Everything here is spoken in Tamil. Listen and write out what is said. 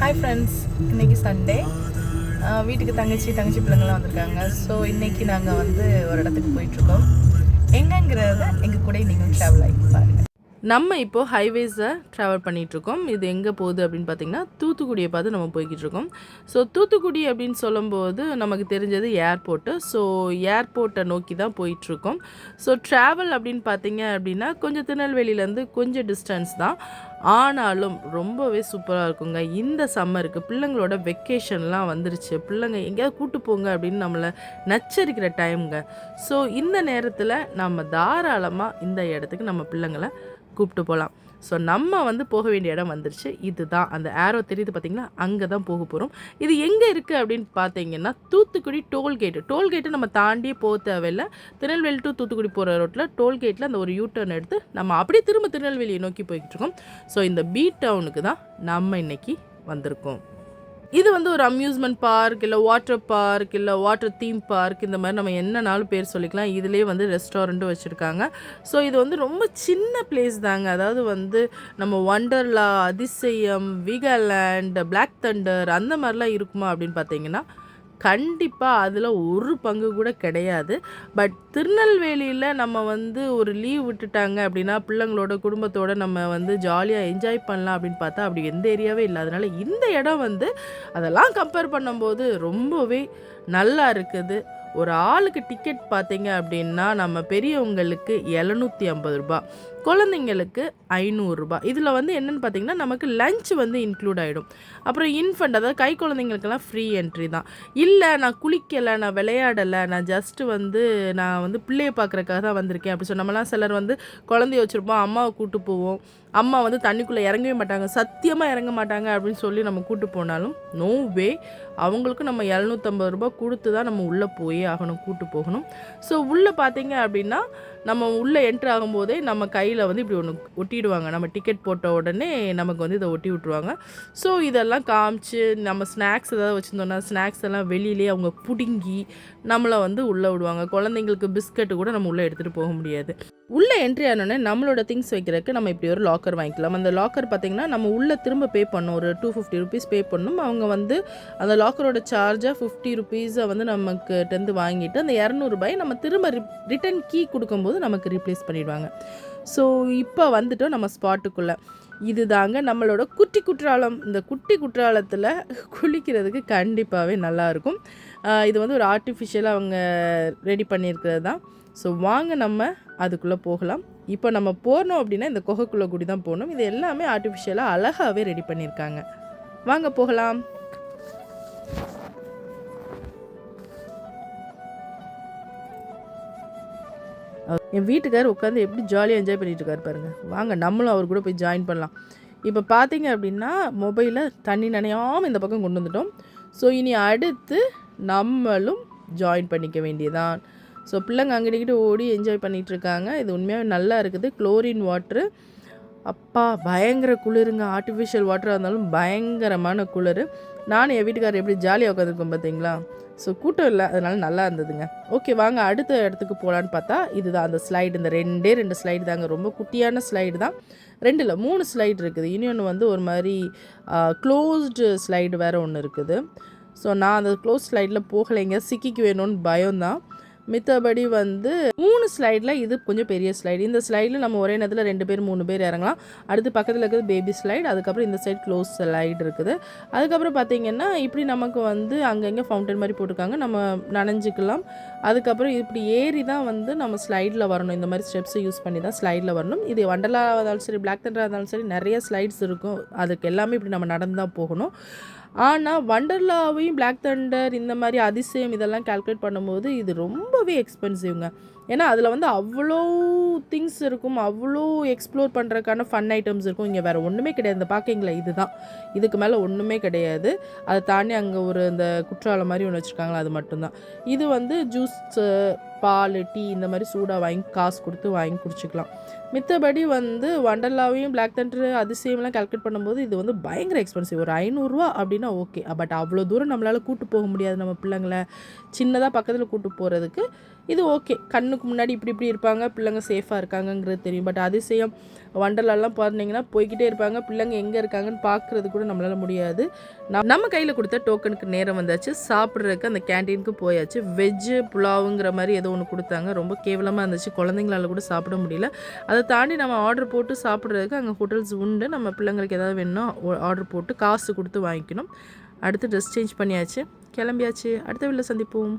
ஹாய் ஃப்ரெண்ட்ஸ், இன்றைக்கி சண்டே. வீட்டுக்கு தங்கச்சி பிள்ளைங்களாம் வந்திருக்காங்க. ஸோ இன்றைக்கி நாங்கள் வந்து ஒரு இடத்துக்கு போயிட்டுருக்கோம். எங்கங்கிறத எங்கள் கூட நீங்கள் ட்ராவல் ஆகி பாருங்கள். நம்ம இப்போது ஹைவேஸை ட்ராவல் பண்ணிகிட்ருக்கோம். இது எங்கே போகுது அப்படின்னு பார்த்திங்கன்னா தூத்துக்குடியை பார்த்து நம்ம போய்கிட்டு இருக்கோம். ஸோ தூத்துக்குடி அப்படின்னு சொல்லும்போது நமக்கு தெரிஞ்சது ஏர்போர்ட்டு. ஸோ ஏர்போர்ட்டை நோக்கி தான் போயிட்டுருக்கோம். ஸோ ட்ராவல் அப்படின்னு பார்த்திங்க அப்படின்னா கொஞ்சம் திருநெல்வேலியிலேருந்து கொஞ்சம் டிஸ்டன்ஸ் தான். ஆனாலும் ரொம்பவே சூப்பராக இருக்குங்க. இந்த சம்மருக்கு பிள்ளைங்களோட வெக்கேஷன்லாம் வந்துருச்சு. பிள்ளைங்க எங்கேயாவது கூட்டு போங்க அப்படின்னு நம்மளை நச்சரிக்கிற டைமுங்க. ஸோ இந்த நேரத்தில் நம்ம தாராளமாக இந்த இடத்துக்கு நம்ம பிள்ளைங்களை கூப்பிட்டு போகலாம். ஸோ நம்ம வந்து போக வேண்டிய இடம் வந்துருச்சு. இதுதான் அந்த ஏரோ தெரியுது பார்த்திங்களா, அங்கே தான் போக போகிறோம். இது எங்கே இருக்குது அப்படின்னு பார்த்தீங்கன்னா தூத்துக்குடி டோல்கேட்டு நம்ம தாண்டியே போக தேவையில்லை. திருநெல்வேலி டு தூத்துக்குடி போகிற ரோட்டில் டோல்கேட்டில் அந்த ஒரு யூட்டர்ன் எடுத்து நம்ம அப்படியே திரும்ப திருநெல்வேலியை நோக்கி போய்கிட்டு இருக்கோம். ஸோ இந்த பி டவுனுக்கு தான் நம்ம இன்றைக்கி வந்திருக்கோம். இது வந்து ஒரு அம்யூஸ்மெண்ட் பார்க், இல்லை வாட்டர் பார்க், இல்லை வாட்டர் தீம் பார்க், இந்த மாதிரி நம்ம என்னன்னாலும் பேர் சொல்லிக்கலாம். இதிலே வந்து ரெஸ்டாரண்ட்டும் வச்சுருக்காங்க. ஸோ இது வந்து ரொம்ப சின்ன பிளேஸ் தாங்க. அதாவது வந்து நம்ம வண்டர்லா, அதிசயம், வீகாலேண்ட், பிளாக் தண்டர் அந்த மாதிரிலாம் இருக்குமா அப்படின்னு பார்த்தீங்கன்னா கண்டிப்பாக அதில் ஒரு பங்கு கூட கிடையாது. பட் திருநெல்வேலியில் நம்ம வந்து ஒரு லீவ் விட்டுட்டாங்க அப்படின்னா பிள்ளைங்களோட குடும்பத்தோடு நம்ம வந்து ஜாலியாக என்ஜாய் பண்ணலாம் அப்படின்னு பார்த்தா அப்படி எந்த ஏரியாவே இல்லை. அதனால் இந்த இடம் வந்து அதெல்லாம் கம்பேர் பண்ணும்போது ரொம்பவே நல்லா இருக்குது. ஒரு ஆளுக்கு டிக்கெட் பார்த்தீங்க அப்படின்னா நம்ம பெரியவங்களுக்கு 750 ரூபா, குழந்தைங்களுக்கு 500 ரூபா. இதில் வந்து என்னென்னு பார்த்தீங்கன்னா நமக்கு லஞ்ச் வந்து இன்க்ளூட் ஆகிடும். அப்புறம் இன்ஃபண்ட், அதாவது கை குழந்தைங்களுக்கெல்லாம் ஃப்ரீ என்ட்ரி தான். இல்லை நான் குளிக்கலை, நான் விளையாடலை, நான் ஜஸ்ட்டு வந்து நான் வந்து பிள்ளையை பார்க்குறக்காக தான் வந்திருக்கேன் அப்படி நம்மலாம் சிலர் வந்து குழந்தைய வச்சுருப்போம், அம்மாவை கூட்டு போவோம். அம்மா வந்து தண்ணிக்குள்ளே இறங்கவே மாட்டாங்க, சத்தியமாக இறங்க மாட்டாங்க அப்படின்னு சொல்லி நம்ம கூட்டு போனாலும் நோ வே, அவங்களுக்கு நம்ம 750 ரூபா கொடுத்து தான் நம்ம உள்ளே போயே ஆகணும், கூட்டு போகணும். ஸோ உள்ளே பார்த்தீங்க அப்படின்னா நம்ம உள்ளே என்ட்ரு ஆகும்போதே நம்ம கையில் வந்து இப்படி ஒன்று ஒட்டிடுவாங்க. நம்ம டிக்கெட் போட்ட உடனே நமக்கு வந்து இதை ஒட்டி விட்ருவாங்க. ஸோ இதெல்லாம் காமிச்சு நம்ம ஸ்நாக்ஸ் ஏதாவது வச்சுருந்தோன்னா ஸ்நாக்ஸ் எல்லாம் வெளியிலே அவங்க பிடுங்கி நம்மளை வந்து உள்ளே விடுவாங்க. குழந்தைங்களுக்கு பிஸ்கட்டு கூட நம்ம உள்ளே எடுத்துகிட்டு போக முடியாது. உள்ளே என்ட்ரி ஆனோடனே நம்மளோட திங்ஸ் வைக்கிறதுக்கு நம்ம இப்படி ஒரு லாக்கர் வாங்கிக்கலாம். அந்த லாக்கர் பார்த்திங்கன்னா நம்ம உள்ளே திரும்ப பே பண்ணணும். ஒரு 250 ருபீஸ் பே பண்ணணும். அவங்க வந்து அந்த லாக்கரோட சார்ஜாக 50 ருபீஸை வந்து நமக்கு டெந்து வாங்கிட்டு அந்த 200 ரூபாயை நம்ம திரும்ப ரிட்டன் கீ கொடுக்கும்போது நமக்கு ரீப்ளேஸ் பண்ணிடுவாங்க. ஸோ இப்போ வந்துட்டோம் நம்ம ஸ்பாட்டுக்குள்ளே. இது தாங்க நம்மளோட குட்டி குற்றாலம். இந்த குட்டி குற்றாலத்தில் குளிக்கிறதுக்கு கண்டிப்பாகவே நல்லாயிருக்கும். இது வந்து ஒரு ஆர்டிஃபிஷியலாக அவங்க ரெடி பண்ணியிருக்கிறது தான். ஸோ வாங்க நம்ம அதுக்குள்ளே போகலாம். இப்போ நம்ம போனோம் அப்படின்னா இந்த குகைக்குள்ளே கூடி தான் போகணும். இது எல்லாமே ஆர்டிஃபிஷியலாக அழகாகவே ரெடி பண்ணியிருக்காங்க. வாங்க போகலாம். என் வீட்டுக்காரர் உட்காந்து எப்படி ஜாலியாக என்ஜாய் பண்ணிகிட்டு இருக்காரு பாருங்கள். வாங்க நம்மளும் அவர் கூட போய் ஜாயின் பண்ணலாம். இப்போ பார்த்தீங்க அப்படின்னா மொபைலில் தண்ணி நனையாமல் இந்த பக்கம் கொண்டு வந்துட்டோம். ஸோ இனி அடுத்து நம்மளும் ஜாயின் பண்ணிக்க வேண்டியதான். ஸோ பிள்ளைங்க அங்கிட்டு ஓடி என்ஜாய் பண்ணிகிட்ருக்காங்க. இது உண்மையாகவே நல்லா இருக்குது. குளோரின் வாட்ரு, அப்பா பயங்கர குளிருங்க. ஆர்டிஃபிஷியல் வாட்டராக இருந்தாலும் பயங்கரமான குளிர். நானும் என் வீட்டுக்காரர் எப்படி ஜாலியாக உட்காந்துருக்கோம் பார்த்தீங்களா. ஸோ கூட்டம் இல்லை, அதனால் நல்லா இருந்ததுங்க. ஓகே வாங்க அடுத்த இடத்துக்கு போகலான்னு பார்த்தா இதுதான் அந்த ஸ்லைடு. இந்த 2 ஸ்லைடு தாங்க, ரொம்ப குட்டியான ஸ்லைடு தான். 2 இல்லை 3 ஸ்லைடு இருக்குது. இன்னொன்று வந்து ஒரு மாதிரி க்ளோஸ்டு ஸ்லைடு வேறு ஒன்று இருக்குது. ஸோ நான் அந்த க்ளோஸ் ஸ்லைடில் போகலைங்க, சிக்கிக்கு வேணும்னு பயம்தான். மித்தபடி வந்து 3 ஸ்லைடில் இது கொஞ்சம் பெரிய ஸ்லைடு. இந்த ஸ்லைடில் நம்ம ஒரே நேரத்தில் 2 பேர் 3 பேர் இறங்கலாம். அடுத்து பக்கத்தில் இருக்கிறது பேபி ஸ்லைடு, அதுக்கப்புறம் இந்த சைடு க்ளோஸ் ஸ்லைடு இருக்குது. அதுக்கப்புறம் பார்த்திங்கன்னா இப்படி நமக்கு வந்து அங்கங்கே ஃபவுண்டன் மாதிரி போட்டிருக்காங்க, நம்ம நனைஞ்சிக்கலாம். அதுக்கப்புறம் இப்படி ஏறி தான் வந்து நம்ம ஸ்லைடில் வரணும். இந்த மாதிரி ஸ்டெப்ஸை யூஸ் பண்ணி தான் ஸ்லைடில் வரணும். இது வண்டர்லாவாக இருந்தாலும் சரி, பிளாக் தண்டராக இருந்தாலும் சரி, நிறைய ஸ்லைட்ஸ் இருக்கும். அதுக்கு எல்லாமே இப்படி நம்ம நடந்து தான் போகணும். ஆனால் வண்டர்லாவையும் பிளாக் தண்டர் இந்த மாதிரி அதிசயம் இதெல்லாம் கால்குலேட் பண்ணும்போது இது ரொம்பவே எக்ஸ்பென்சிவ்ங்க. ஏன்னா அதில் வந்து அவ்வளோ திங்ஸ் இருக்கும், அவ்வளோ எக்ஸ்ப்ளோர் பண்ணுறதுக்கான ஃபன் ஐட்டம்ஸ் இருக்கும். இங்கே வேறு ஒன்றுமே கிடையாது. இந்த பார்க்கிங்கில் இதுதான், இதுக்கு மேலே ஒன்றுமே கிடையாது. அதை தாண்டி அங்கே ஒரு இந்த குற்றாலம் மாதிரி ஒன்று வச்சுருக்காங்களா, அது மட்டும்தான். இது வந்து ஜூஸு, பால், டீ இந்த மாதிரி சூடாக வாங்கி காசு கொடுத்து வாங்கி குடிச்சிக்கலாம். மித்தபடி வந்து வண்டர்லாவையும் பிளாக் தண்டர் அதிசயம்லாம் கால்குலேட் பண்ணும்போது இது வந்து பயங்கர எக்ஸ்பென்சிவ். ஒரு 500 ரூபா அப்படின்னா ஓகே. பட் அவ்வளோ தூரம் நம்மளால் கூட்டு போக முடியாது நம்ம பிள்ளைங்களை. சின்னதாக பக்கத்தில் கூட்டு போகிறதுக்கு இது ஓகே, கண்ணுக்கு முன்னாடி இப்படி இருப்பாங்க, பிள்ளைங்க சேஃபாக இருக்காங்கங்கிறது தெரியும். பட் அதிசயம் வண்டர்லாலாம் பார்த்தீங்கன்னா போய்கிட்டே இருப்பாங்க, பிள்ளைங்க எங்கே இருக்காங்கன்னு பார்க்குறது கூட நம்மளால் முடியாது. நம்ம கையில் கொடுத்த டோக்கனுக்கு நேரம் வந்தாச்சு. சாப்பிட்றதுக்கு அந்த கேன்டீனுக்கு போயாச்சு. வெஜ்ஜு புலாவுங்கிற மாதிரி ஏதோ ஒன்று கொடுத்தாங்க. ரொம்ப கேவலமாக இருந்துச்சு, குழந்தைங்களால கூட சாப்பிட முடியல. அதை தாண்டி நம்ம ஆர்டர் போட்டு சாப்பிட்றதுக்கு அங்கே ஹோட்டல்ஸ் உண்டு. நம்ம பிள்ளைங்களுக்கு ஏதாவது வேணும்னா ஆர்டர் போட்டு காசு கொடுத்து வாங்கிக்கணும். அடுத்து ட்ரெஸ் சேஞ்ச் பண்ணியாச்சு, கிளம்பியாச்சு. அடுத்த வீட்டில் சந்திப்போம்.